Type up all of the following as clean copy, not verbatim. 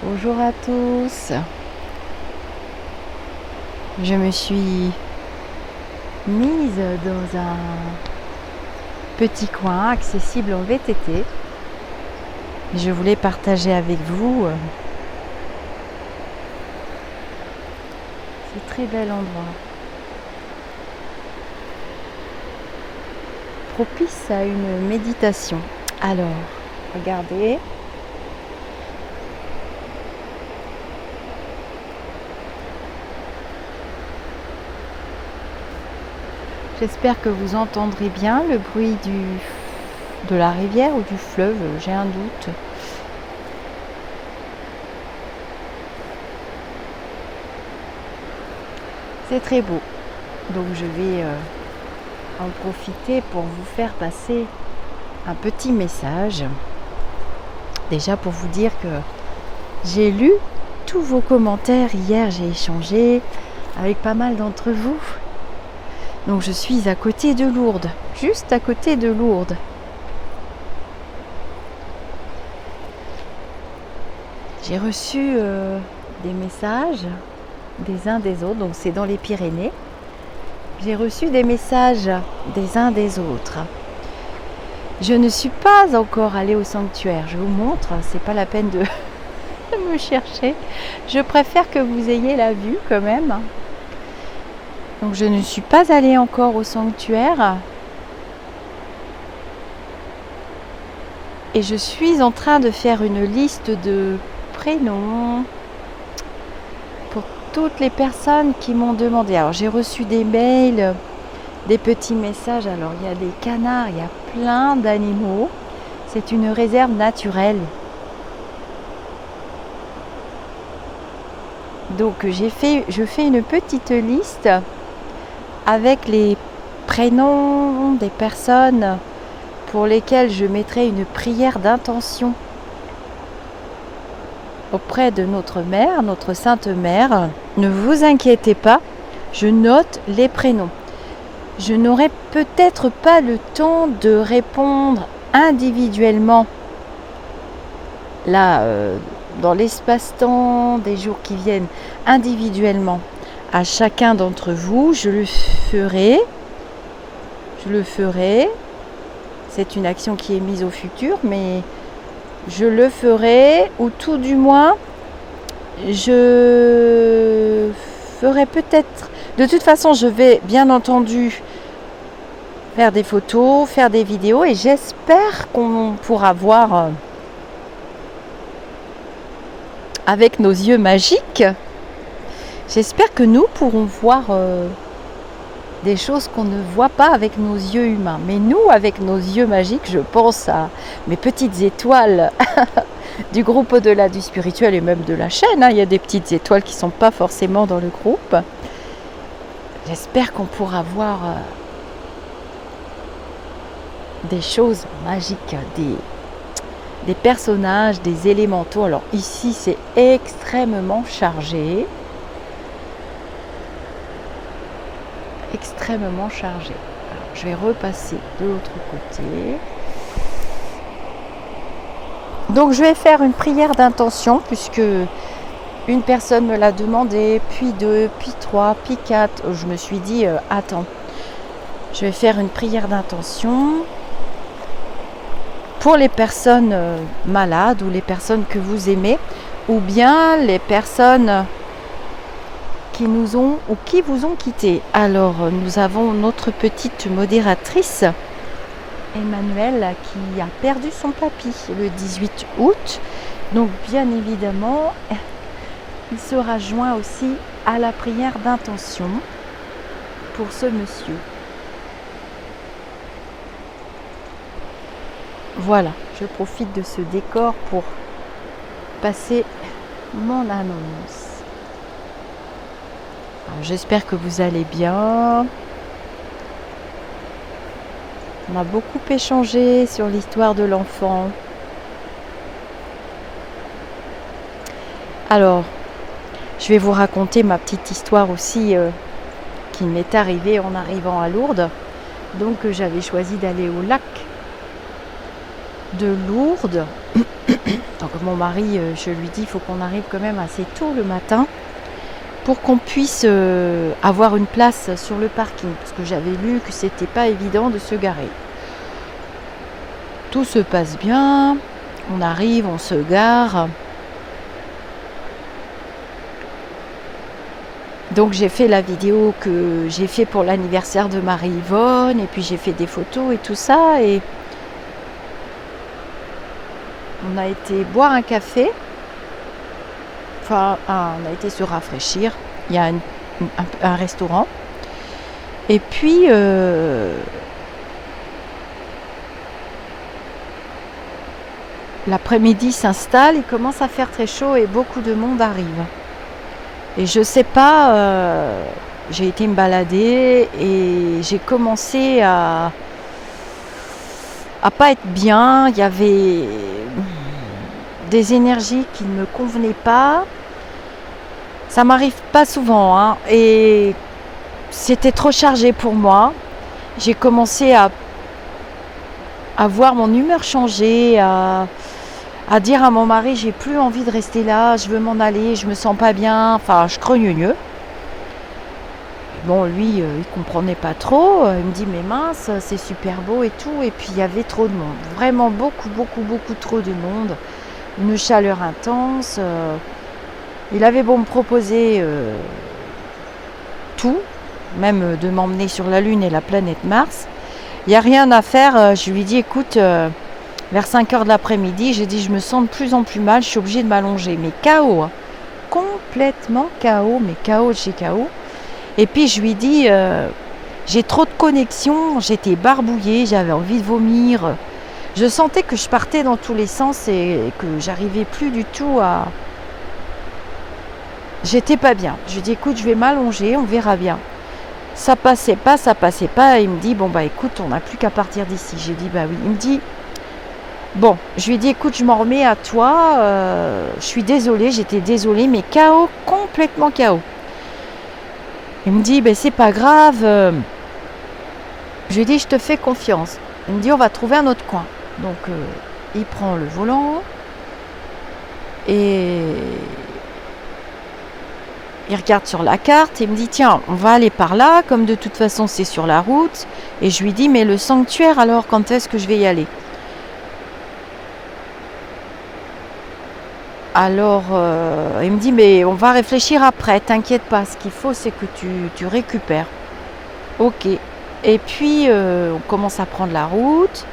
Bonjour à tous. Je me suis mise dans un petit coin accessible en VTT. Je voulais partager avec vous ce très bel endroit, propice à une méditation. Alors, regardez. J'espère que vous entendrez bien le bruit de la rivière ou du fleuve, j'ai un doute. C'est très beau, donc je vais en profiter pour vous faire passer un petit message. Déjà pour vous dire que j'ai lu tous vos commentaires hier, j'ai échangé avec pas mal d'entre vous. Donc je suis à côté de Lourdes, juste à côté de Lourdes. J'ai reçu des messages des uns des autres, donc c'est dans les Pyrénées. J'ai reçu des messages des uns des autres. Je ne suis pas encore allée au sanctuaire, je vous montre, c'est pas la peine de me chercher. Je préfère que vous ayez la vue quand même. Donc je ne suis pas allée encore au sanctuaire. Et je suis en train de faire une liste de prénoms pour toutes les personnes qui m'ont demandé. Alors j'ai reçu des mails, des petits messages. Alors il y a des canards, il y a plein d'animaux. C'est une réserve naturelle. Donc je fais une petite liste avec les prénoms des personnes pour lesquelles je mettrai une prière d'intention auprès de notre mère, notre sainte mère. Ne vous inquiétez pas, je note les prénoms. Je n'aurai peut-être pas le temps de répondre individuellement là dans l'espace-temps des jours qui viennent, individuellement à chacun d'entre vous. Je le ferai. C'est une action qui est mise au futur, mais je le ferai, ou tout du moins, je ferai peut-être... De toute façon, je vais bien entendu faire des photos, faire des vidéos, et j'espère qu'on pourra voir avec nos yeux magiques. J'espère que nous pourrons voir des choses qu'on ne voit pas avec nos yeux humains. Mais nous, avec nos yeux magiques, je pense à mes petites étoiles du groupe Au-delà du spirituel et même de la chaîne. Il y a des petites étoiles qui ne sont pas forcément dans le groupe. J'espère qu'on pourra voir des choses magiques, des personnages, des élémentaux. Alors ici, c'est extrêmement chargé. Extrêmement chargé. Alors, je vais repasser de l'autre côté. Donc je vais faire une prière d'intention puisque une personne me l'a demandé, puis deux, puis trois, puis quatre. Je me suis dit attends, je vais faire une prière d'intention pour les personnes malades ou les personnes que vous aimez, ou bien les personnes qui nous ont ou qui vous ont quitté. Alors nous avons notre petite modératrice Emmanuelle qui a perdu son papy le 18 août. Donc bien évidemment, il sera joint aussi à la prière d'intention pour ce monsieur. Voilà, je profite de ce décor pour passer mon annonce. Alors, j'espère que vous allez bien. On a beaucoup échangé sur l'histoire de l'enfant. Alors, je vais vous raconter ma petite histoire aussi qui m'est arrivée en arrivant à Lourdes. Donc, j'avais choisi d'aller au lac de Lourdes Donc mon mari, je lui dis, il faut qu'on arrive quand même assez tôt le matin pour qu'on puisse avoir une place sur le parking. Parce que j'avais lu que c'était pas évident de se garer. Tout se passe bien. On arrive, on se gare. Donc j'ai fait la vidéo que j'ai fait pour l'anniversaire de Marie-Yvonne. Et puis j'ai fait des photos et tout ça. Et on a été boire un café. Enfin, on a été se rafraîchir. Il y a un restaurant. Et puis, l'après-midi s'installe. Il commence à faire très chaud et beaucoup de monde arrive. Et je sais pas, j'ai été me balader et j'ai commencé à pas être bien. Il y avait des énergies qui ne me convenaient pas. Ça m'arrive pas souvent, hein, et c'était trop chargé pour moi. J'ai commencé à voir mon humeur changer, à dire à mon mari, j'ai plus envie de rester là, je veux m'en aller, je me sens pas bien, enfin je crogneux. Bon, lui, il comprenait pas trop, il me dit mais mince, c'est super beau et tout, et puis il y avait trop de monde, vraiment beaucoup trop de monde, une chaleur intense. Il avait beau me proposer tout, même de m'emmener sur la Lune et la planète Mars. Il n'y a rien à faire. Je lui dis, écoute, vers 5h de l'après-midi, j'ai dit, je me sens de plus en plus mal, je suis obligée de m'allonger. Mais KO, hein, complètement KO, mais KO de chez KO. Et puis je lui dis, j'ai trop de connexions, j'étais barbouillée, j'avais envie de vomir. Je sentais que je partais dans tous les sens et que j'arrivais plus du tout à... J'étais pas bien. Je lui dis, écoute, je vais m'allonger, on verra bien. Ça passait pas. Il me dit, bon bah écoute, on n'a plus qu'à partir d'ici. J'ai dit, bah oui. Il me dit, bon, je lui ai dit, écoute, je m'en remets à toi. Je suis désolée, j'étais désolée, mais KO, complètement KO. Il me dit, ben c'est pas grave. Je lui ai dit, je te fais confiance. Il me dit, on va trouver un autre coin. Donc, il prend le volant et il regarde sur la carte et il me dit, tiens, on va aller par là, comme de toute façon c'est sur la route. Et je lui dis, mais le sanctuaire, alors, quand est-ce que je vais y aller? Alors, il me dit, mais on va réfléchir après, t'inquiète pas, ce qu'il faut, c'est que tu récupères. Ok. Et puis, on commence à prendre la route.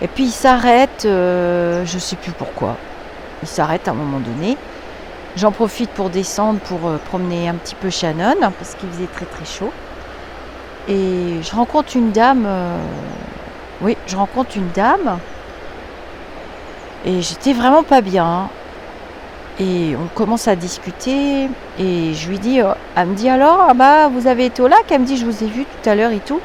Et puis, il s'arrête, je sais plus pourquoi. Il s'arrête à un moment donné. J'en profite pour descendre, pour promener un petit peu Shannon, parce qu'il faisait très très chaud. Et je rencontre une dame. Je rencontre une dame. Et j'étais vraiment pas bien. Et on commence à discuter. Et je lui dis, elle me dit alors, ah bah vous avez été au lac? Elle me dit, je vous ai vu tout à l'heure et tout.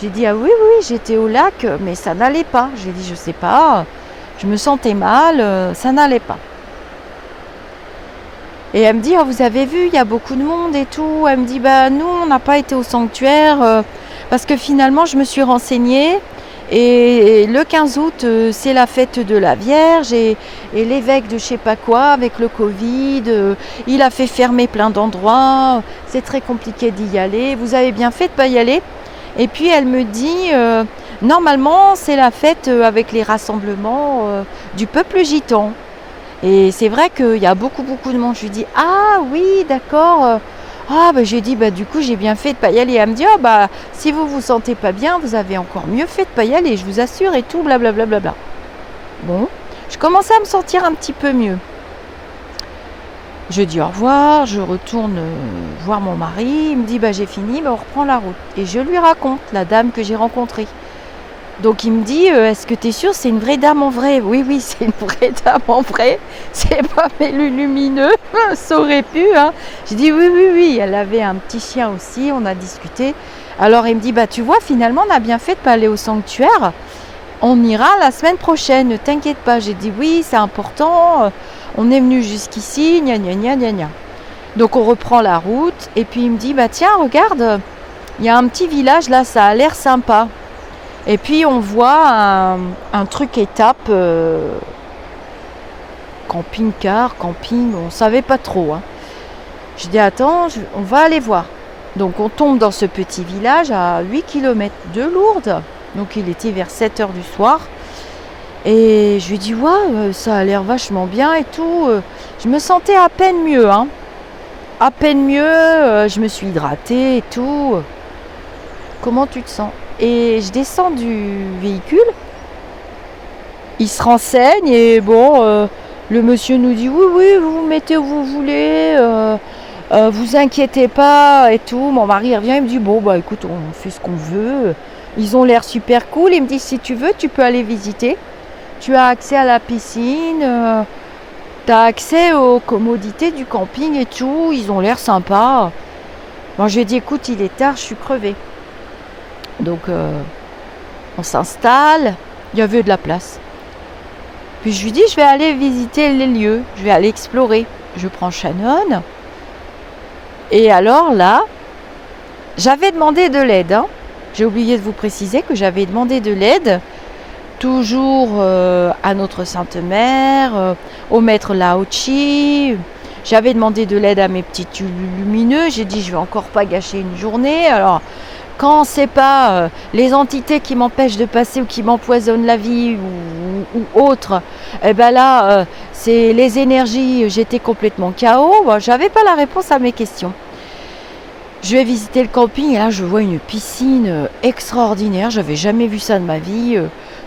J'ai dit, ah oui, j'étais au lac, mais ça n'allait pas. J'ai dit, je sais pas, je me sentais mal, ça n'allait pas. Et elle me dit, oh, vous avez vu, il y a beaucoup de monde et tout. Elle me dit, bah nous, on n'a pas été au sanctuaire parce que finalement, je me suis renseignée. Et le 15 août, c'est la fête de la Vierge et l'évêque de je sais pas quoi, avec le Covid, il a fait fermer plein d'endroits. C'est très compliqué d'y aller. Vous avez bien fait de ne pas y aller. Et puis elle me dit, normalement, c'est la fête avec les rassemblements du peuple gitan. Et c'est vrai qu'il y a beaucoup de monde. Je lui dis, ah oui, d'accord. J'ai dit, du coup, j'ai bien fait de pas y aller. Elle me dit, si vous vous sentez pas bien, vous avez encore mieux fait de pas y aller, je vous assure, et tout, blablabla. Bon, je commençais à me sentir un petit peu mieux. Je dis au revoir, je retourne voir mon mari. Il me dit, j'ai fini, on reprend la route. Et je lui raconte la dame que j'ai rencontrée. Donc il me dit, est-ce que tu es sûre, c'est une vraie dame en vrai? Oui, c'est une vraie dame en vrai. C'est pas Mélu lumineux, ça aurait pu. Hein. J'ai dit oui, elle avait un petit chien aussi, on a discuté. Alors il me dit, tu vois, finalement on a bien fait de pas aller au sanctuaire. On ira la semaine prochaine, ne t'inquiète pas. J'ai dit oui, c'est important, on est venu jusqu'ici, gna. Donc on reprend la route et puis il me dit, tiens, regarde, il y a un petit village là, ça a l'air sympa. Et puis on voit un truc étape camping-car, camping, on ne savait pas trop. Hein. Je dis attends, on va aller voir. Donc on tombe dans ce petit village à 8 km de Lourdes. Donc il était vers 7 heures du soir. Et je lui dis ouais, ça a l'air vachement bien et tout. Je me sentais à peine mieux. Hein. À peine mieux, je me suis hydratée et tout. Comment tu te sens? Et je descends du véhicule. Il se renseigne et bon, le monsieur nous dit oui, vous vous mettez où vous voulez. Vous inquiétez pas et tout. Mon mari revient, il me dit bon bah écoute, on fait ce qu'on veut. Ils ont l'air super cool. Il me dit si tu veux, tu peux aller visiter. Tu as accès à la piscine, tu as accès aux commodités du camping et tout. Ils ont l'air sympas. Moi je lui ai dit écoute, il est tard, je suis crevée. Donc on s'installe. Il y avait de la place. Puis je lui dis je vais aller visiter les lieux. Je vais aller explorer. Je prends Shannon. Et alors là, j'avais demandé de l'aide. Hein. J'ai oublié de vous préciser que j'avais demandé de l'aide, toujours à notre Sainte Mère, au maître Lao-Chi. J'avais demandé de l'aide à mes petits lumineux. J'ai dit je vais encore pas gâcher une journée. Alors quand c'est pas les entités qui m'empêchent de passer ou qui m'empoisonnent la vie ou autre, eh ben là c'est les énergies, j'étais complètement KO. Bon, j'avais pas la réponse à mes questions. Je vais visiter le camping et là je vois une piscine extraordinaire, j'avais jamais vu ça de ma vie,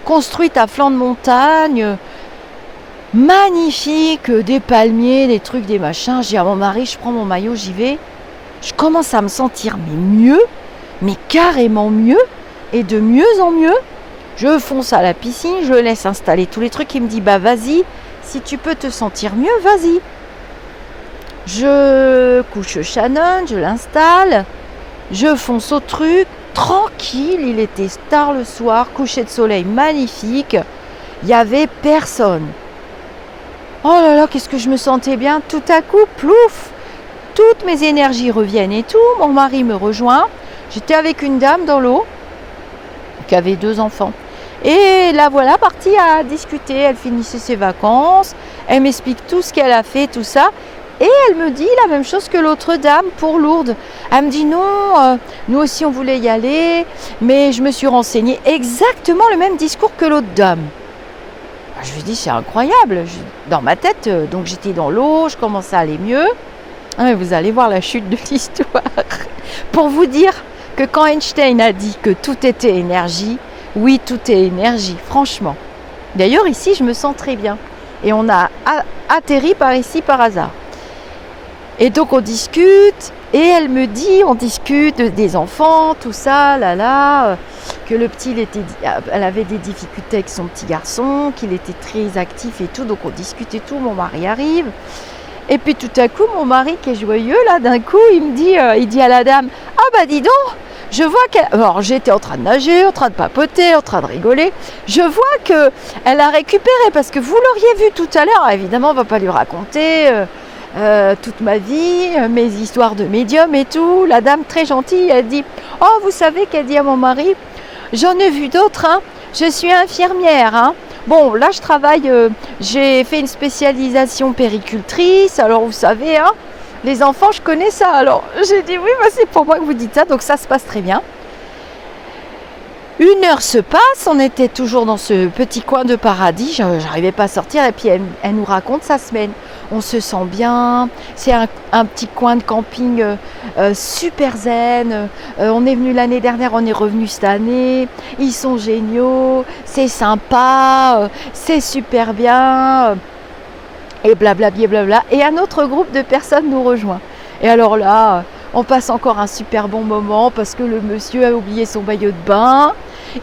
construite à flanc de montagne, magnifique, des palmiers, des trucs, des machins. J'ai dit à mon mari, je prends mon maillot, j'y vais. Je commence à me sentir mieux, mais carrément mieux, et de mieux en mieux. Je fonce à la piscine, je laisse installer tous les trucs, il me dit bah vas-y, si tu peux te sentir mieux, vas-y. Je couche Shannon, je l'installe, je fonce au truc, tranquille, il était tard le soir, coucher de soleil magnifique, il n'y avait personne. Oh là là, qu'est-ce que je me sentais bien, tout à coup, plouf, toutes mes énergies reviennent et tout, mon mari me rejoint, j'étais avec une dame dans l'eau, qui avait 2 enfants. Et la voilà partie à discuter, elle finissait ses vacances, elle m'explique tout ce qu'elle a fait, tout ça. Et elle me dit la même chose que l'autre dame pour Lourdes. Elle me dit non, nous aussi on voulait y aller, mais je me suis renseignée. Exactement le même discours que l'autre dame. Je lui dis c'est incroyable. Dans ma tête, donc j'étais dans l'eau, je commençais à aller mieux. Vous allez voir la chute de l'histoire. Pour vous dire que quand Einstein a dit que tout était énergie, oui, tout est énergie, franchement. D'ailleurs, ici, je me sens très bien. Et on a atterri par ici par hasard. Et donc, on discute. Et elle me dit, on discute des enfants, tout ça, que le petit, elle avait des difficultés avec son petit garçon, qu'il était très actif et tout. Donc, on discute et tout. Mon mari arrive. Et puis, tout à coup, mon mari qui est joyeux, là, d'un coup, il dit à la dame, ah bah dis donc, je vois qu'elle... Alors, j'étais en train de nager, en train de papoter, en train de rigoler. Je vois qu'elle a récupéré, parce que vous l'auriez vu tout à l'heure. Évidemment, on ne va pas lui raconter toute ma vie, mes histoires de médium et tout. La dame très gentille, elle dit, oh, vous savez qu'elle dit à mon mari, j'en ai vu d'autres, hein. Je suis infirmière, hein. Bon, là, je travaille, j'ai fait une spécialisation péricultrice. Alors, vous savez, hein, les enfants, je connais ça. Alors, j'ai dit, oui, bah, c'est pour moi que vous dites ça. Donc, ça se passe très bien. 1 heure se passe. On était toujours dans ce petit coin de paradis. Je n'arrivais pas à sortir. Et puis, elle nous raconte sa semaine. On se sent bien. C'est un petit coin de camping super zen. On est venu l'année dernière, on est revenu cette année. Ils sont géniaux. C'est sympa. C'est super bien. Et blablabla. Et un autre groupe de personnes nous rejoint. Et alors là, on passe encore un super bon moment parce que le monsieur a oublié son maillot de bain.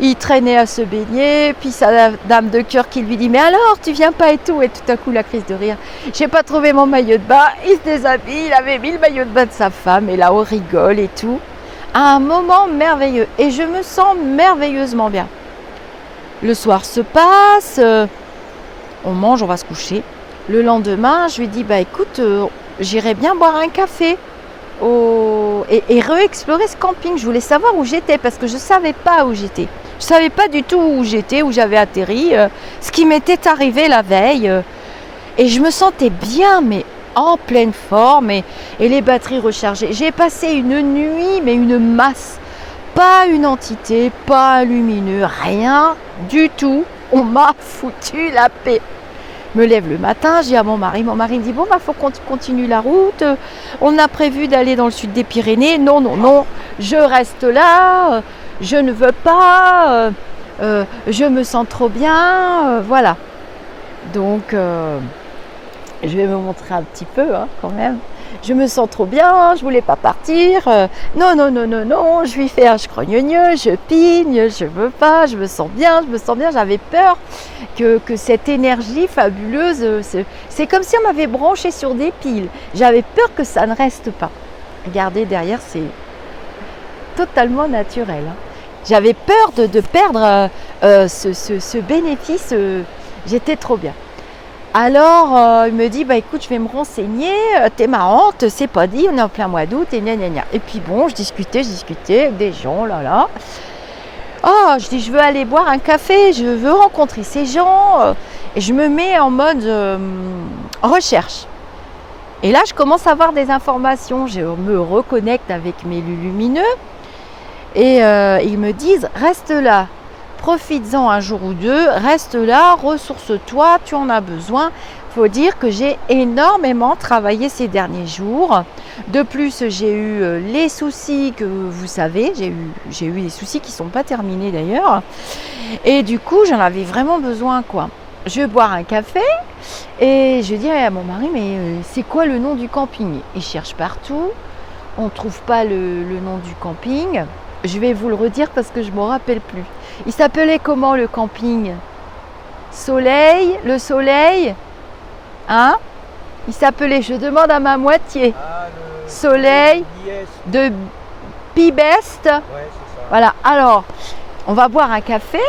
Il traînait à se baigner, puis sa dame de cœur qui lui dit « Mais alors, tu viens pas et tout ?» Et tout à coup, la crise de rire. « J'ai pas trouvé mon maillot de bain. » Il se déshabille, il avait mis le maillot de bain de sa femme, et là, on rigole et tout. Un moment merveilleux, et je me sens merveilleusement bien. Le soir se passe, on mange, on va se coucher. Le lendemain, je lui dis « Bah écoute, j'irais bien boire un café. » Et réexplorer ce camping. Je voulais savoir où j'étais parce que je ne savais pas où j'étais. Je ne savais pas du tout où j'étais, où j'avais atterri, ce qui m'était arrivé la veille. Et je me sentais bien, mais en pleine forme et les batteries rechargées. J'ai passé une nuit, mais une masse. Pas une entité, pas un lumineux, rien du tout. On m'a foutu la paix. Je me lève le matin, je dis à mon mari me dit bon, faut qu'on continue la route. On a prévu d'aller dans le sud des Pyrénées. Non, non, non, je reste là, je ne veux pas, je me sens trop bien, voilà. Donc, je vais me montrer un petit peu quand même. Je me sens trop bien, je voulais pas partir. Non, non, non, non, non, je lui fais un chrogneux, je pigne, je veux pas, je me sens bien, je me sens bien. J'avais peur que cette énergie fabuleuse, c'est comme si on m'avait branché sur des piles. J'avais peur que ça ne reste pas. Regardez derrière, c'est totalement naturel. J'avais peur de perdre ce bénéfice. J'étais trop bien. Alors, il me dit, bah écoute, je vais me renseigner, t'es marrante, c'est pas dit, on est en plein mois d'août, et gna gna gna. Et puis bon, je discutais avec des gens, là. Oh, je dis, je veux aller boire un café, je veux rencontrer ces gens, et je me mets en mode recherche. Et là, je commence à avoir des informations, je me reconnecte avec mes lumineux, et ils me disent, reste là. Profites-en un jour ou deux, reste là, ressource-toi, tu en as besoin. Il faut dire que j'ai énormément travaillé ces derniers jours. De plus, j'ai eu les soucis que vous savez, j'ai eu des soucis qui ne sont pas terminés d'ailleurs. Et du coup, j'en avais vraiment besoin, quoi. Je vais boire un café et je dis à mon mari, mais c'est quoi le nom du camping? Il cherche partout, on ne trouve pas le nom du camping. Je vais vous le redire parce que je ne me rappelle plus. Il s'appelait comment le camping? Soleil, le soleil, hein? Il s'appelait, je demande à ma moitié, Soleil de Pibest. Ouais, voilà, alors, on va boire un café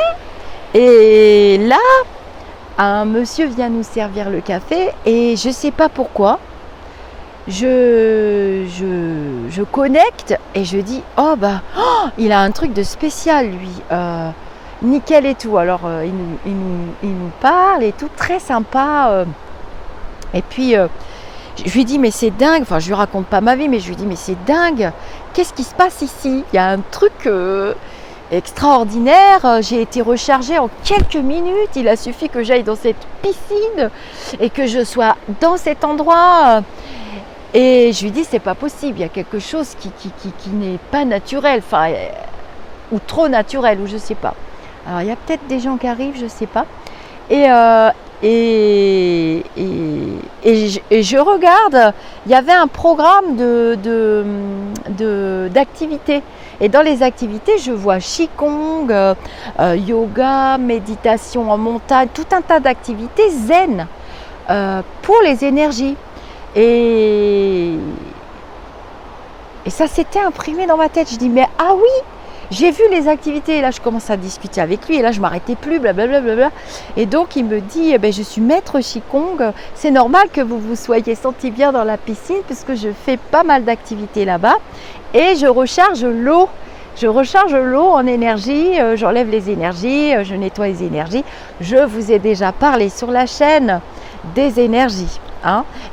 et là, un monsieur vient nous servir le café et je ne sais pas pourquoi. Je connecte et je dis il a un truc de spécial lui, nickel et tout. Alors il nous parle et tout, très sympa. Et puis je lui dis mais c'est dingue, enfin je lui raconte pas ma vie, mais je lui dis mais c'est dingue, qu'est-ce qui se passe ici? Il y a un truc extraordinaire, j'ai été rechargée en quelques minutes, il a suffi que j'aille dans cette piscine et que je sois dans cet endroit. Et je lui dis, c'est pas possible, il y a quelque chose qui n'est pas naturel, enfin, ou trop naturel, ou je sais pas. Alors, il y a peut-être des gens qui arrivent, je sais pas. Et je regarde, il y avait un programme d'activités. Et dans les activités, je vois Qigong, yoga, méditation en montagne, tout un tas d'activités zen pour les énergies. Et ça s'était imprimé dans ma tête. Je dis, mais ah oui, j'ai vu les activités. Et là, je commence à discuter avec lui. Et là, je ne m'arrêtais plus, blablabla. Et donc, il me dit, je suis maître Qigong. C'est normal que vous vous soyez senti bien dans la piscine puisque je fais pas mal d'activités là-bas. Et je recharge l'eau. Je recharge l'eau en énergie, j'enlève les énergies, je nettoie les énergies. Je vous ai déjà parlé sur la chaîne des énergies.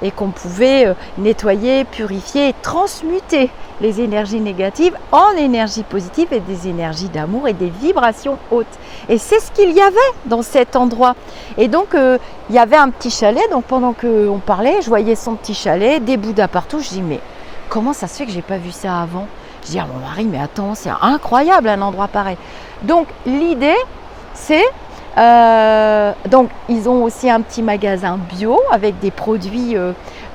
Et qu'on pouvait nettoyer, purifier et transmuter les énergies négatives en énergies positives et des énergies d'amour et des vibrations hautes. Et c'est ce qu'il y avait dans cet endroit. Et donc, il y avait un petit chalet. Donc, pendant qu'on parlait, je voyais son petit chalet, des bouddhas partout. Je dis, mais comment ça se fait que je n'ai pas vu ça avant? Je dis à mon mari, mais attends, c'est incroyable un endroit pareil. Donc, l'idée, c'est... donc ils ont aussi un petit magasin bio avec des produits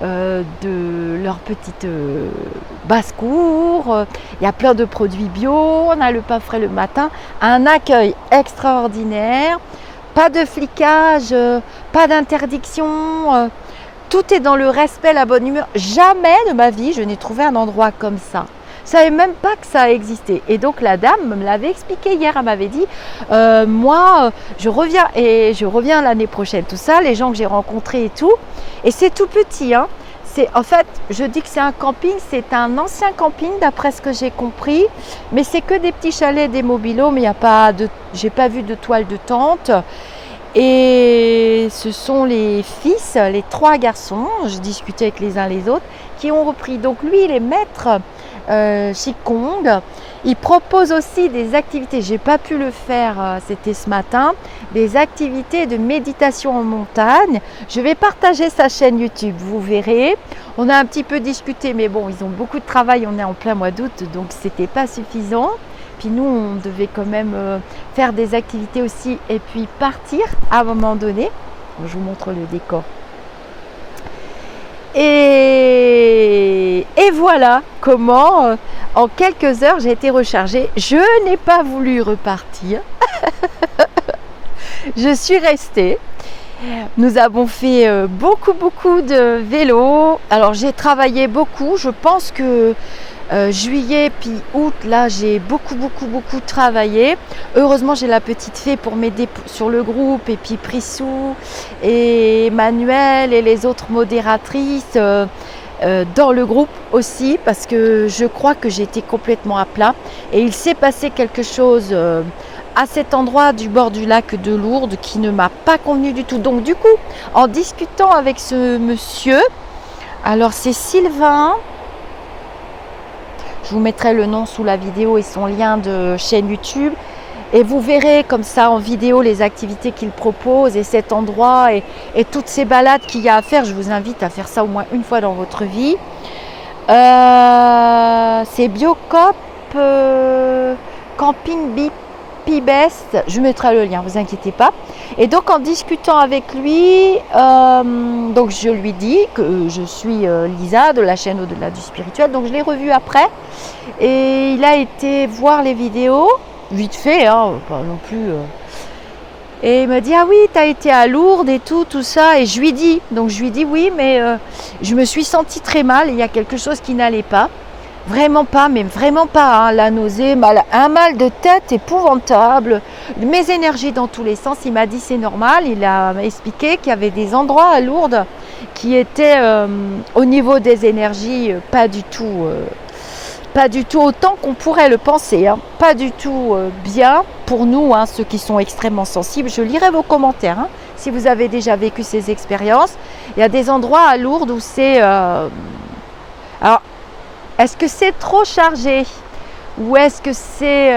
de leur petite basse-cour. Il y a plein de produits bio, on a le pain frais le matin, un accueil extraordinaire, pas de flicage, pas d'interdiction, tout est dans le respect, la bonne humeur. Jamais de ma vie je n'ai trouvé un endroit comme ça. Je ne savais même pas que ça existait. Et donc la dame me l'avait expliqué hier, elle m'avait dit moi je reviens l'année prochaine, tout ça, les gens que j'ai rencontrés et tout. Et c'est tout petit, en fait, je dis que c'est un camping, c'est un ancien camping d'après ce que j'ai compris, mais c'est que des petits chalets, des mobil-homes, j'ai pas vu de toile de tente. Et ce sont les fils, les 3 garçons, je discutais avec les uns les autres, qui ont repris. Donc lui, il est maître Qigong. Il propose aussi des activités, j'ai pas pu le faire, c'était ce matin, des activités de méditation en montagne. Je vais partager sa chaîne YouTube, vous verrez. On a un petit peu discuté, mais bon, ils ont beaucoup de travail, on est en plein mois d'août, donc c'était pas suffisant. Puis nous, on devait quand même faire des activités aussi et puis partir à un moment donné. Je vous montre le décor. Et voilà comment, en quelques heures, j'ai été rechargée. Je n'ai pas voulu repartir. Je suis restée. Nous avons fait beaucoup de vélo. Alors, j'ai travaillé beaucoup. Je pense que juillet puis août, là j'ai beaucoup travaillé. Heureusement j'ai la petite fée pour m'aider sur le groupe, et puis Prissou et Emmanuel et les autres modératrices dans le groupe aussi, parce que je crois que j'étais complètement à plat et il s'est passé quelque chose à cet endroit du bord du lac de Lourdes qui ne m'a pas convenu du tout. Donc du coup, en discutant avec ce monsieur, alors c'est Sylvain, je vous mettrai le nom sous la vidéo et son lien de chaîne YouTube. Et vous verrez comme ça en vidéo les activités qu'il propose et cet endroit et toutes ces balades qu'il y a à faire. Je vous invite à faire ça au moins une fois dans votre vie. C'est Biocop Camping Best. Je mettrai le lien, vous inquiétez pas. Et donc en discutant avec lui, donc je lui dis que je suis Lisa de la chaîne Au-delà du spirituel. Donc je l'ai revu après et il a été voir les vidéos vite fait, hein, pas non plus. Et il m'a dit ah oui, tu as été à Lourdes et tout ça. Et je lui dis oui, mais je me suis sentie très mal. Il y a quelque chose qui n'allait pas. Vraiment pas, mais vraiment pas, hein. La nausée, un mal de tête épouvantable, mes énergies dans tous les sens. Il m'a dit c'est normal, il a expliqué qu'il y avait des endroits à Lourdes qui étaient au niveau des énergies pas du tout autant qu'on pourrait le penser, hein. Pas du tout bien pour nous, hein, ceux qui sont extrêmement sensibles. Je lirai vos commentaires, hein, si vous avez déjà vécu ces expériences. Il y a des endroits à Lourdes où c'est... Alors, est-ce que c'est trop chargé ou est-ce que c'est...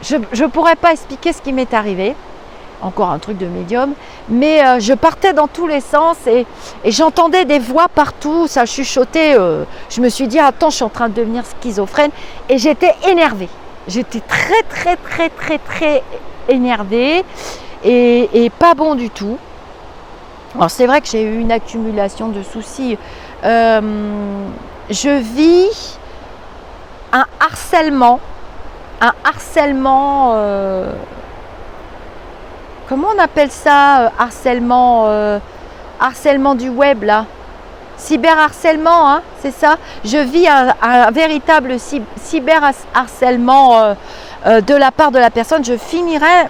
Je ne pourrais pas expliquer ce qui m'est arrivé. Encore un truc de médium. Mais je partais dans tous les sens et j'entendais des voix partout. Ça chuchotait. Je me suis dit, attends, je suis en train de devenir schizophrène. Et j'étais énervée. J'étais très énervée et pas bon du tout. Alors c'est vrai que j'ai eu une accumulation de soucis. Je vis un harcèlement, comment on appelle ça, harcèlement du web là, cyberharcèlement, hein, c'est ça. Je vis un véritable cyberharcèlement de la part de la personne. Je finirai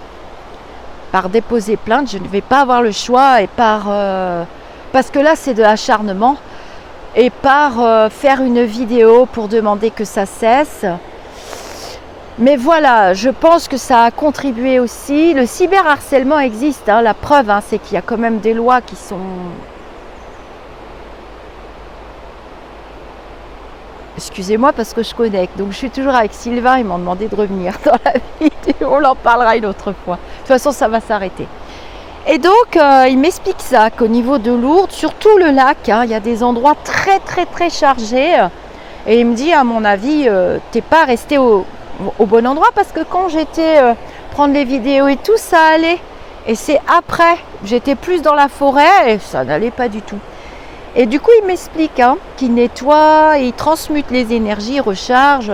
par déposer plainte, je ne vais pas avoir le choix, et parce que là c'est de l'acharnement, et par faire une vidéo pour demander que ça cesse. Mais voilà, je pense que ça a contribué aussi. Le cyberharcèlement existe, hein, la preuve, hein, c'est qu'il y a quand même des lois qui sont... Excusez-moi parce que je connecte, donc je suis toujours avec Sylvain, ils m'ont demandé de revenir dans la vidéo, on en parlera une autre fois. De toute façon, ça va s'arrêter. Et donc, il m'explique ça, qu'au niveau de Lourdes, surtout le lac, hein, il y a des endroits très chargés. Et il me dit, à mon avis, t'es pas resté au bon endroit, parce que quand j'étais prendre les vidéos et tout, ça allait. Et c'est après, j'étais plus dans la forêt et ça n'allait pas du tout. Et du coup, il m'explique, hein, qu'il nettoie, il transmute les énergies, il recharge.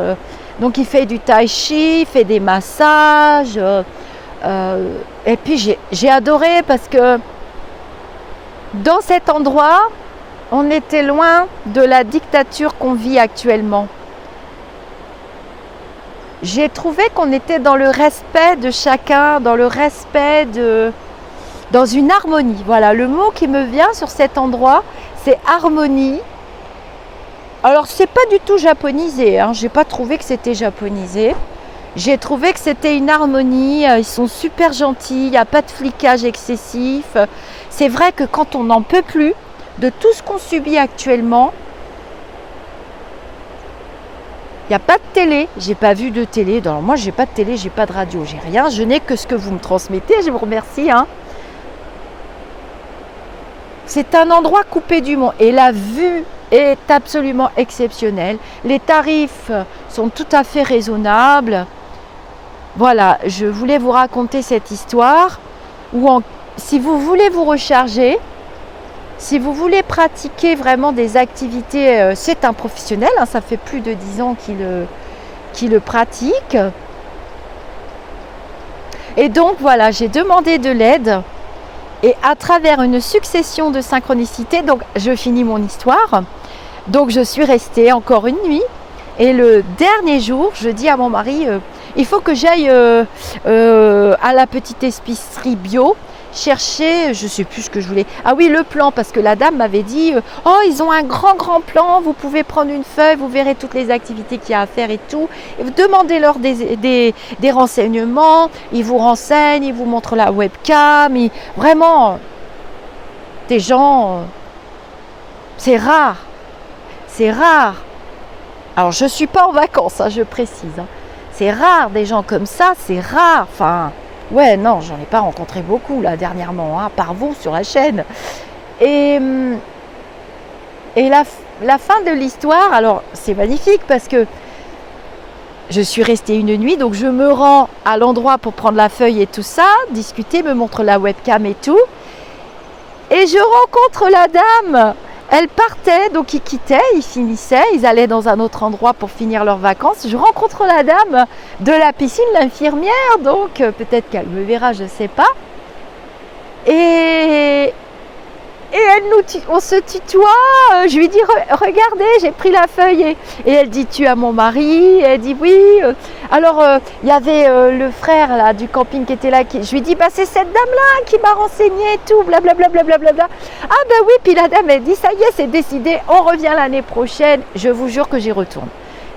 Donc, il fait du tai chi, il fait des massages. Et puis, j'ai adoré parce que dans cet endroit, on était loin de la dictature qu'on vit actuellement. J'ai trouvé qu'on était dans le respect de chacun, dans le respect dans une harmonie. Voilà, le mot qui me vient sur cet endroit, c'est harmonie. Alors, c'est pas du tout japonisé, hein. J'ai pas trouvé que c'était japonisé. J'ai trouvé que c'était une harmonie, ils sont super gentils, il n'y a pas de flicage excessif. C'est vrai que quand on n'en peut plus de tout ce qu'on subit actuellement, il n'y a pas de télé, j'ai pas vu de télé. Alors moi, j'ai pas de télé, j'ai pas de radio, j'ai rien. Je n'ai que ce que vous me transmettez, je vous remercie. C'est un endroit coupé du monde et la vue est absolument exceptionnelle. Les tarifs sont tout à fait raisonnables. Voilà, je voulais vous raconter cette histoire où si vous voulez vous recharger, si vous voulez pratiquer vraiment des activités, c'est un professionnel, ça fait plus de 10 ans qu'il le pratique. Et donc voilà, j'ai demandé de l'aide et à travers une succession de synchronicités, donc je finis mon histoire, donc je suis restée encore une nuit et le dernier jour, je dis à mon mari, il faut que j'aille à la petite épicerie bio chercher, je ne sais plus ce que je voulais. Ah oui, le plan, parce que la dame m'avait dit oh, ils ont un grand plan, vous pouvez prendre une feuille, vous verrez toutes les activités qu'il y a à faire et tout. Et vous demandez-leur des renseignements, ils vous renseignent, ils vous montrent la webcam. Vraiment, des gens, c'est rare. C'est rare. Alors, je ne suis pas en vacances, je précise. C'est rare, des gens comme ça, c'est rare. Enfin, ouais, non, j'en ai pas rencontré beaucoup, là, dernièrement, par vous, sur la chaîne. Et la fin de l'histoire, alors, c'est magnifique parce que je suis restée une nuit, donc je me rends à l'endroit pour prendre la feuille et tout ça, discuter, me montre la webcam et tout. Et je rencontre la dame. Elle partait, donc ils quittaient, ils finissaient, ils allaient dans un autre endroit pour finir leurs vacances. Je rencontre la dame de la piscine, l'infirmière, donc peut-être qu'elle me verra, je ne sais pas. Et on se tutoie, je lui dis regardez, j'ai pris la feuille et elle dit tu as mon mari, elle dit oui. Alors il y avait le frère là du camping qui était là, je lui dis bah c'est cette dame là qui m'a renseigné et tout, blablabla. Ah ben oui, puis la dame elle dit ça y est, c'est décidé, on revient l'année prochaine. Je vous jure que j'y retourne.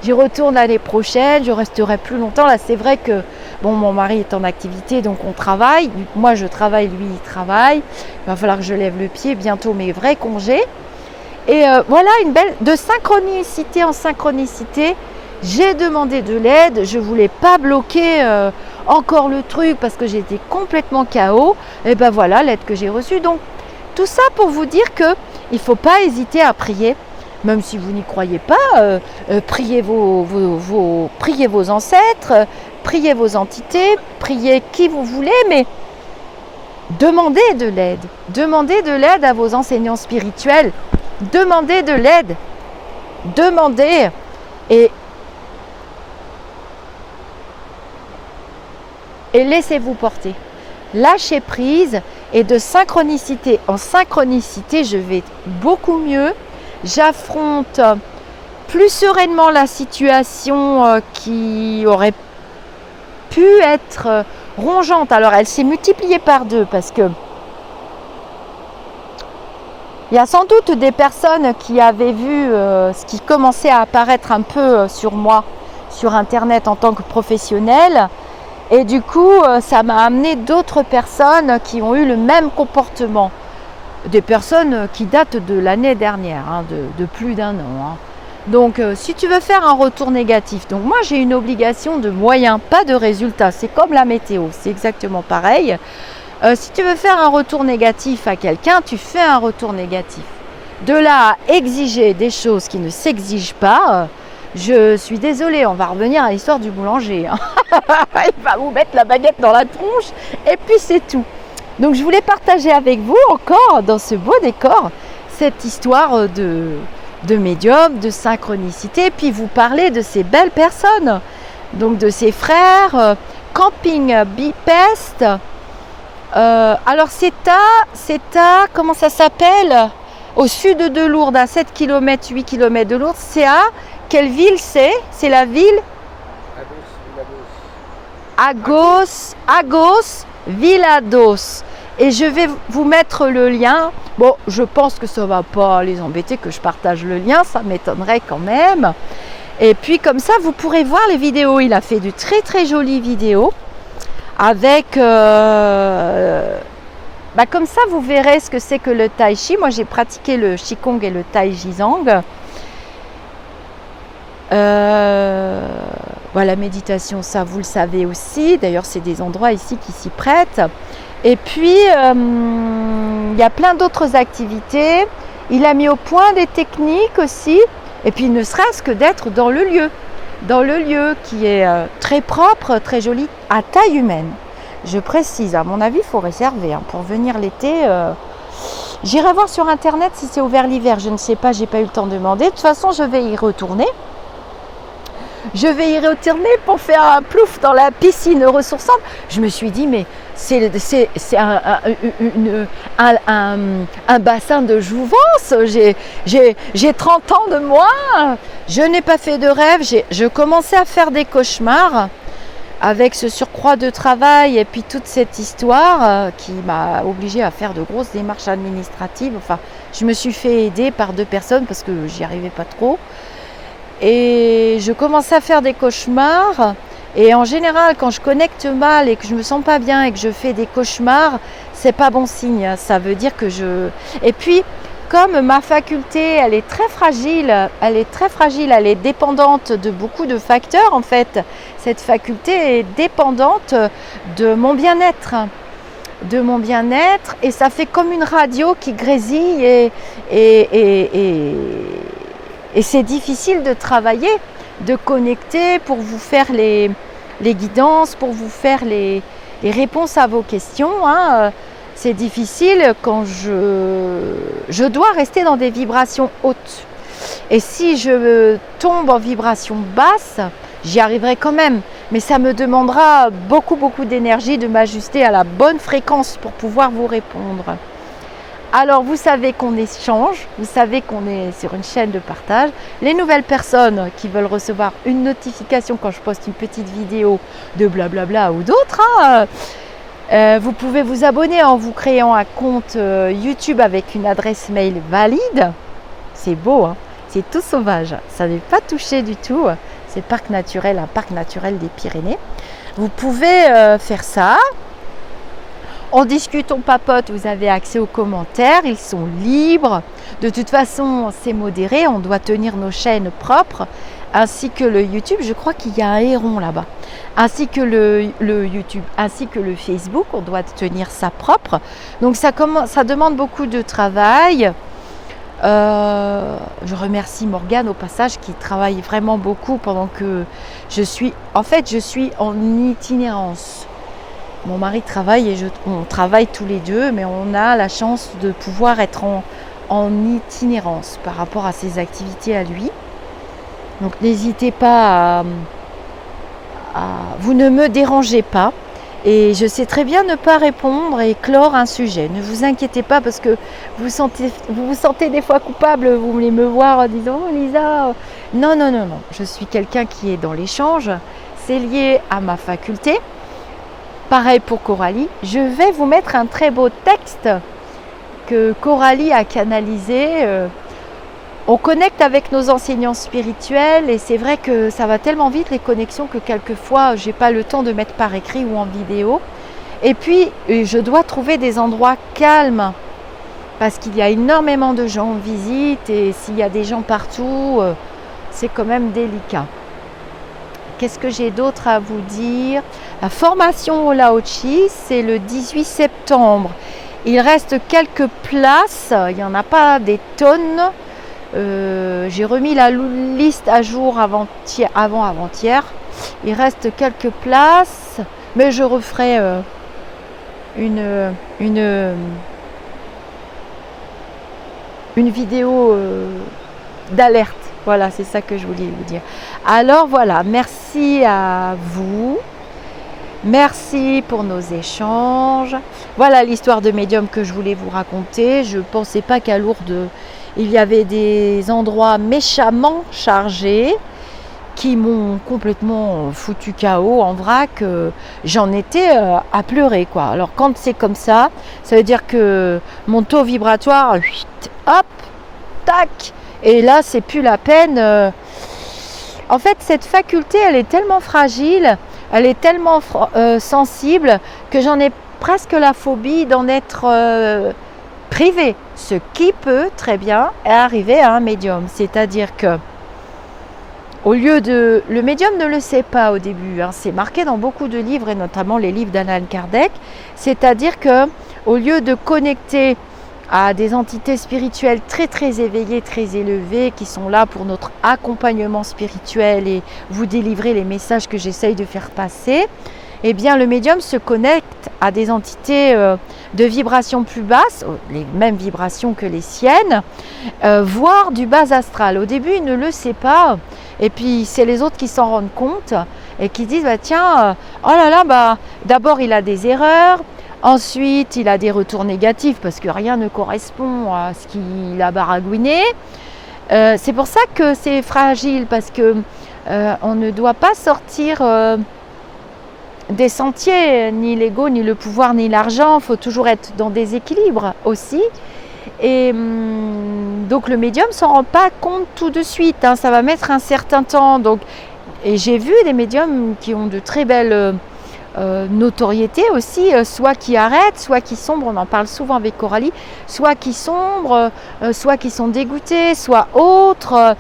J'y retourne l'année prochaine, je resterai plus longtemps. Là, c'est vrai que bon, mon mari est en activité, donc on travaille. Moi, je travaille, lui, il travaille. Il va falloir que je lève le pied, bientôt mes vrais congés. Et voilà, une belle, de synchronicité en synchronicité, j'ai demandé de l'aide. Je ne voulais pas bloquer encore le truc parce que j'étais complètement KO. Et ben voilà, l'aide que j'ai reçue. Donc, tout ça pour vous dire qu'il ne faut pas hésiter à prier. Même si vous n'y croyez pas, priez vos ancêtres, priez vos entités, priez qui vous voulez, mais demandez de l'aide. Demandez de l'aide à vos enseignants spirituels. Demandez de l'aide. Demandez. Et laissez-vous porter. Lâchez prise et de synchronicité en synchronicité, je vais beaucoup mieux. J'affronte plus sereinement la situation qui aurait pu être rongeante. Alors elle s'est multipliée par 2 parce que il y a sans doute des personnes qui avaient vu ce qui commençait à apparaître un peu sur moi sur internet en tant que professionnelle, et du coup ça m'a amené d'autres personnes qui ont eu le même comportement. Des personnes qui datent de l'année dernière, de plus d'1 an. Donc, si tu veux faire un retour négatif, donc moi j'ai une obligation de moyens, pas de résultats. C'est comme la météo, c'est exactement pareil. Si tu veux faire un retour négatif à quelqu'un, tu fais un retour négatif. De là à exiger des choses qui ne s'exigent pas, je suis désolée, on va revenir à l'histoire du boulanger. Il va vous mettre la baguette dans la tronche et puis c'est tout. Donc je voulais partager avec vous encore dans ce beau décor cette histoire de médium, de synchronicité, puis vous parler de ces belles personnes, donc de ces frères, Camping Bipest. Alors c'est à, comment ça s'appelle, au sud de Lourdes, à 7 km, 8 km de Lourdes. C'est à, quelle ville c'est? C'est la ville Agos Villados. Et je vais vous mettre le lien. Bon, je pense que ça ne va pas les embêter que je partage le lien, ça m'étonnerait quand même. Et puis comme ça, vous pourrez voir les vidéos. Il a fait de très très jolies vidéos avec... comme ça, vous verrez ce que c'est que le tai chi. Moi, j'ai pratiqué le qigong et le tai chi zang. La méditation, ça vous le savez aussi. D'ailleurs, c'est des endroits ici qui s'y prêtent. Et puis, il y a plein d'autres activités. Il a mis au point des techniques aussi. Et puis, ne serait-ce que d'être dans le lieu. Dans le lieu qui est très propre, très joli, à taille humaine. Je précise, à mon avis, il faut réserver pour venir l'été. J'irai voir sur Internet si c'est ouvert l'hiver. Je ne sais pas, j'ai pas eu le temps de demander. De toute façon, je vais y retourner. Je vais y retourner pour faire un plouf dans la piscine ressourçante. Je me suis dit, mais c'est un bassin de jouvence. J'ai 30 ans de moins. Je n'ai pas fait de rêve. Je commençais à faire des cauchemars avec ce surcroît de travail et puis toute cette histoire qui m'a obligée à faire de grosses démarches administratives. Enfin, je me suis fait aider par 2 personnes parce que j'y arrivais pas trop. Et je commençais à faire des cauchemars. Et en général, quand je connecte mal et que je me sens pas bien et que je fais des cauchemars, c'est pas bon signe. Ça veut dire que je... Et puis, comme ma faculté, elle est très fragile, elle est dépendante de beaucoup de facteurs en fait. Cette faculté est dépendante de mon bien-être. Et ça fait comme une radio qui grésille et c'est difficile de travailler, de connecter pour vous faire les guidances, pour vous faire les réponses à vos questions. C'est difficile quand je dois rester dans des vibrations hautes. Et si je tombe en vibration basse, j'y arriverai quand même. Mais ça me demandera beaucoup d'énergie de m'ajuster à la bonne fréquence pour pouvoir vous répondre. Alors, vous savez qu'on échange, vous savez qu'on est sur une chaîne de partage. Les nouvelles personnes qui veulent recevoir une notification quand je poste une petite vidéo de blablabla ou d'autres, vous pouvez vous abonner en vous créant un compte YouTube avec une adresse mail valide. C'est beau, c'est tout sauvage, ça n'est pas touché du tout. C'est parc naturel, un parc naturel des Pyrénées. Vous pouvez faire ça. On discute, on papote, vous avez accès aux commentaires, ils sont libres. De toute façon, c'est modéré, on doit tenir nos chaînes propres, ainsi que le YouTube. Je crois qu'il y a un héron là-bas. Ainsi que le YouTube, ainsi que le Facebook, on doit tenir ça propre. Donc ça demande beaucoup de travail. Je remercie Morgane au passage qui travaille vraiment beaucoup pendant que je suis en itinérance. Mon mari travaille et on travaille tous les deux, mais on a la chance de pouvoir être en itinérance par rapport à ses activités à lui. Donc n'hésitez pas vous ne me dérangez pas. Et je sais très bien ne pas répondre et clore un sujet. Ne vous inquiétez pas parce que vous vous sentez des fois coupable. Vous voulez me voir en disant « Oh Lisa !» Non. Je suis quelqu'un qui est dans l'échange. C'est lié à ma faculté. Pareil pour Coralie. Je vais vous mettre un très beau texte que Coralie a canalisé. On connecte avec nos enseignants spirituels et c'est vrai que ça va tellement vite les connexions que quelquefois j'ai pas le temps de mettre par écrit ou en vidéo. Et puis je dois trouver des endroits calmes parce qu'il y a énormément de gens en visite et s'il y a des gens partout, c'est quand même délicat. Qu'est-ce que j'ai d'autre à vous dire? La formation au Lao Chi, c'est le 18 septembre. Il reste quelques places, il n'y en a pas des tonnes. J'ai remis la liste à jour avant-hier. Il reste quelques places, mais je referai une vidéo d'alerte. Voilà, c'est ça que je voulais vous dire. Alors voilà, merci à vous. Merci pour nos échanges. Voilà l'histoire de médium que je voulais vous raconter. Je ne pensais pas qu'à Lourdes, il y avait des endroits méchamment chargés qui m'ont complètement foutu KO en vrac. J'en étais à pleurer, quoi. Alors quand c'est comme ça veut dire que mon taux vibratoire, hop, tac, et là c'est plus la peine. En fait, cette faculté, elle est tellement fragile, elle est tellement sensible que j'en ai presque la phobie d'en être privée. Ce qui peut très bien arriver à un médium. C'est-à-dire que le médium ne le sait pas au début, hein, c'est marqué dans beaucoup de livres et notamment les livres d'Allan Kardec, c'est-à-dire que au lieu de connecter à des entités spirituelles très très éveillées, très élevées, qui sont là pour notre accompagnement spirituel et vous délivrer les messages que j'essaye de faire passer, eh bien le médium se connecte à des entités de vibrations plus basses, les mêmes vibrations que les siennes, voire du bas astral. Au début, il ne le sait pas, et puis c'est les autres qui s'en rendent compte et qui disent tiens, oh là là, d'abord il a des erreurs. Ensuite, il a des retours négatifs parce que rien ne correspond à ce qu'il a baragouiné. C'est pour ça que c'est fragile, parce que on ne doit pas sortir des sentiers, ni l'ego, ni le pouvoir, ni l'argent. Il faut toujours être dans des équilibres aussi. Et donc le médium ne s'en rend pas compte tout de suite, hein, ça va mettre un certain temps. Et j'ai vu des médiums qui ont de très belles notoriété aussi, soit qui arrêtent, soit qui sombrent, on en parle souvent avec Coralie, soit qui sombrent, soit qui sont dégoûtés, soit autres,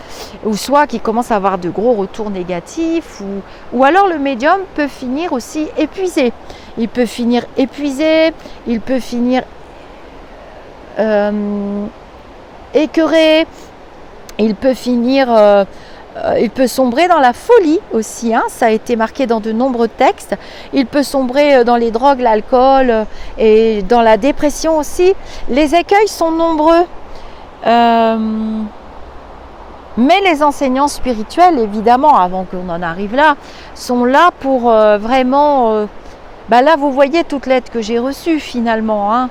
ou soit qui commencent à avoir de gros retours négatifs, ou alors le médium peut finir aussi épuisé. Il peut finir épuisé, il peut finir écœuré, il peut finir... il peut sombrer dans la folie aussi, hein, ça a été marqué dans de nombreux textes. Il peut sombrer dans les drogues, l'alcool et dans la dépression aussi. Les écueils sont nombreux. Mais les enseignants spirituels, évidemment, avant qu'on en arrive là, sont là pour vraiment... là, vous voyez toute l'aide que j'ai reçue finalement, hein.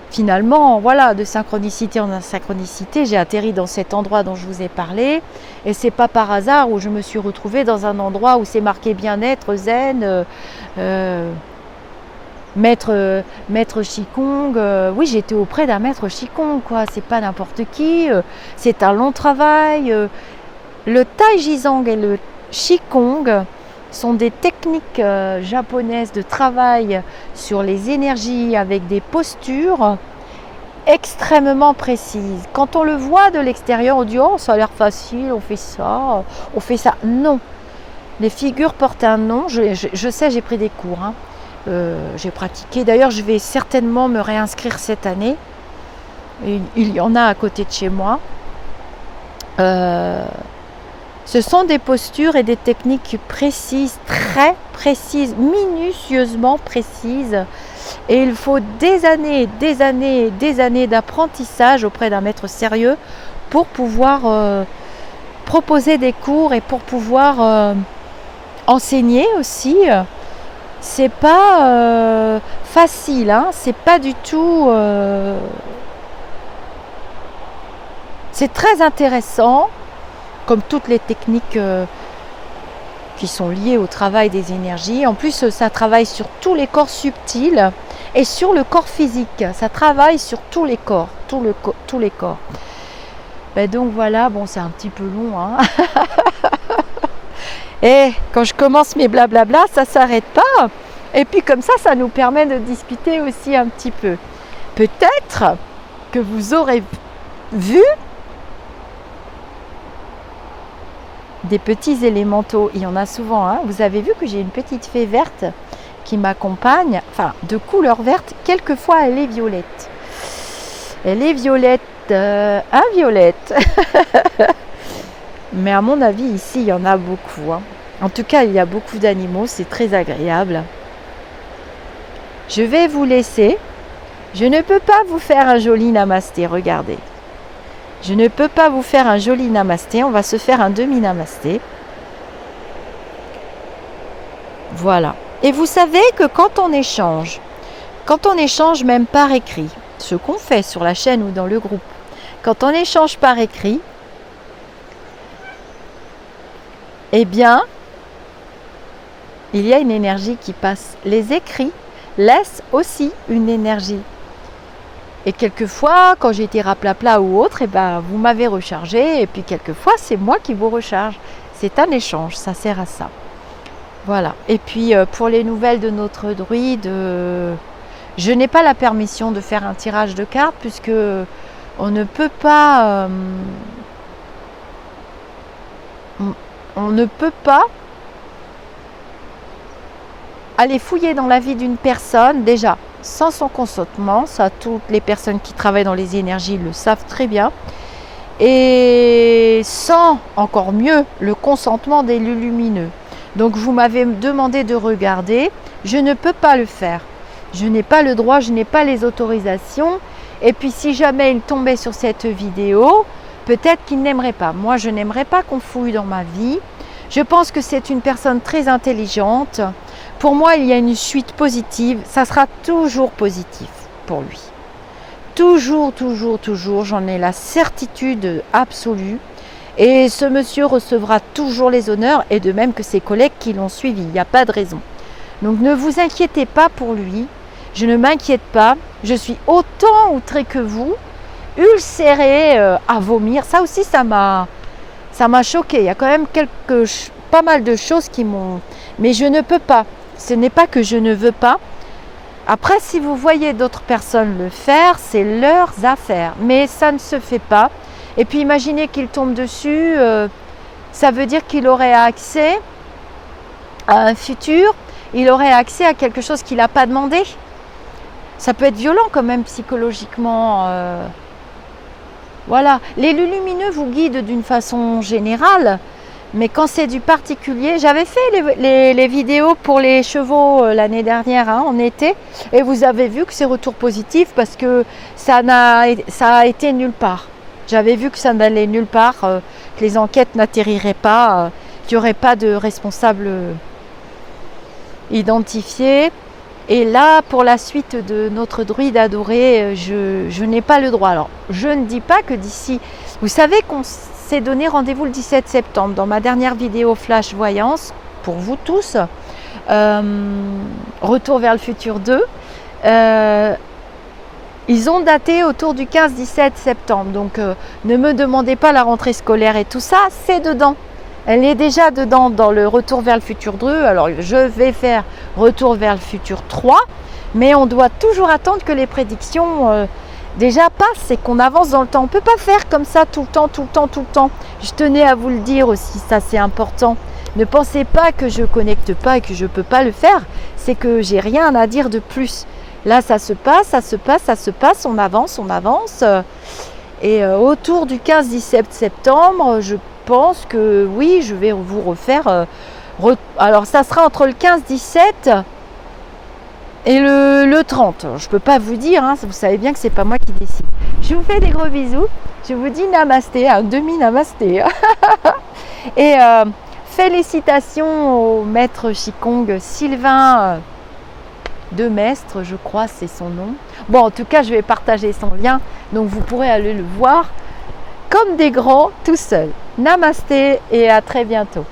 Finalement, voilà, de synchronicité en synchronicité, j'ai atterri dans cet endroit dont je vous ai parlé, et c'est pas par hasard où je me suis retrouvée dans un endroit où c'est marqué bien-être, zen, maître Qigong. Oui, j'étais auprès d'un maître Qigong, quoi. C'est pas n'importe qui, c'est un long travail. Le Tai Chi Zang et le Qigong sont des techniques japonaises de travail sur les énergies avec des postures extrêmement précises. Quand on le voit de l'extérieur, on dit ça a l'air facile, on fait ça. Non, les figures portent un nom. Je sais, j'ai pris des cours, hein. J'ai pratiqué. D'ailleurs, je vais certainement me réinscrire cette année. Il y en a à côté de chez moi. Ce sont des postures et des techniques précises, très précises, minutieusement précises. Et il faut des années d'apprentissage auprès d'un maître sérieux pour pouvoir proposer des cours et pour pouvoir enseigner aussi. C'est pas facile, hein, c'est pas du tout... c'est très intéressant. Comme toutes les techniques qui sont liées au travail des énergies. En plus, ça travaille sur tous les corps subtils et sur le corps physique. Ça travaille sur tous les corps, tous les corps. Donc voilà, bon, c'est un petit peu long, hein. Et quand je commence mes blablabla, ça ne s'arrête pas. Et puis comme ça nous permet de discuter aussi un petit peu. Peut-être que vous aurez vu des petits élémentaux, il y en a souvent, hein. Vous avez vu que j'ai une petite fée verte qui m'accompagne, enfin de couleur verte, quelquefois elle est violette. Elle est violette, violette. Mais à mon avis, ici, il y en a beaucoup, hein. En tout cas, il y a beaucoup d'animaux, c'est très agréable. Je vais vous laisser. Je ne peux pas vous faire un joli namasté, regardez. Je ne peux pas vous faire un joli namasté, on va se faire un demi-namasté. Voilà. Et vous savez que quand on échange même par écrit, ce qu'on fait sur la chaîne ou dans le groupe, quand on échange par écrit, eh bien, il y a une énergie qui passe. Les écrits laissent aussi une énergie. Et quelquefois, quand j'ai été raplapla ou autre, vous m'avez rechargé. Et puis quelquefois, c'est moi qui vous recharge. C'est un échange, ça sert à ça. Voilà. Et puis pour les nouvelles de notre druide, je n'ai pas la permission de faire un tirage de cartes puisque on ne peut pas aller fouiller dans la vie d'une personne déjà sans son consentement. Ça, toutes les personnes qui travaillent dans les énergies le savent très bien. Et sans, encore mieux, le consentement des lumineux. Donc vous m'avez demandé de regarder, je ne peux pas le faire. Je n'ai pas le droit, je n'ai pas les autorisations. Et puis si jamais il tombait sur cette vidéo, peut-être qu'il n'aimerait pas. Moi, je n'aimerais pas qu'on fouille dans ma vie. Je pense que c'est une personne très intelligente. Pour moi, il y a une suite positive. Ça sera toujours positif pour lui. Toujours, toujours, toujours. J'en ai la certitude absolue. Et ce monsieur recevra toujours les honneurs, et de même que ses collègues qui l'ont suivi. Il n'y a pas de raison. Donc ne vous inquiétez pas pour lui. Je ne m'inquiète pas. Je suis autant outrée que vous, ulcérée à vomir. Ça aussi, ça m'a choquée. Il y a quand même pas mal de choses qui m'ont... Mais je ne peux pas. Ce n'est pas que je ne veux pas. Après, si vous voyez d'autres personnes le faire, c'est leurs affaires. Mais ça ne se fait pas. Et puis imaginez qu'il tombe dessus, ça veut dire qu'il aurait accès à un futur, il aurait accès à quelque chose qu'il n'a pas demandé. Ça peut être violent quand même psychologiquement. Voilà, les lumineux vous guident d'une façon générale, mais quand c'est du particulier, j'avais fait les vidéos pour les chevaux l'année dernière, en été, et vous avez vu que c'est retour positif parce que ça a été nulle part. J'avais vu que ça n'allait nulle part, que les enquêtes n'atterriraient pas, qu'il n'y aurait pas de responsable identifié. Et là, pour la suite de notre druide adoré, je n'ai pas le droit. Alors, je ne dis pas que d'ici... Vous savez qu'on s'est donné rendez-vous le 17 septembre dans ma dernière vidéo Flash Voyance, pour vous tous, Retour vers le futur 2. Ils ont daté autour du 15-17 septembre, donc ne me demandez pas la rentrée scolaire et tout ça, c'est dedans. Elle est déjà dedans dans le Retour vers le futur 2, alors je vais faire Retour vers le futur 3, mais on doit toujours attendre que les prédictions déjà passent et qu'on avance dans le temps. On ne peut pas faire comme ça tout le temps, tout le temps, tout le temps. Je tenais à vous le dire aussi, ça c'est important. Ne pensez pas que je ne connecte pas et que je ne peux pas le faire, c'est que j'ai rien à dire de plus. Là, ça se passe, ça se passe, ça se passe, on avance, on avance. Et autour du 15-17 septembre, je pense que oui, je vais vous refaire... alors, ça sera entre le 15-17 et le 30. Je ne peux pas vous dire, vous savez bien que ce n'est pas moi qui décide. Je vous fais des gros bisous. Je vous dis namasté, un demi-namasté. Et félicitations au maître Qigong Sylvain de Mestre, je crois, c'est son nom. Bon, en tout cas, je vais partager son lien, donc vous pourrez aller le voir comme des grands tout seul. Namasté et à très bientôt.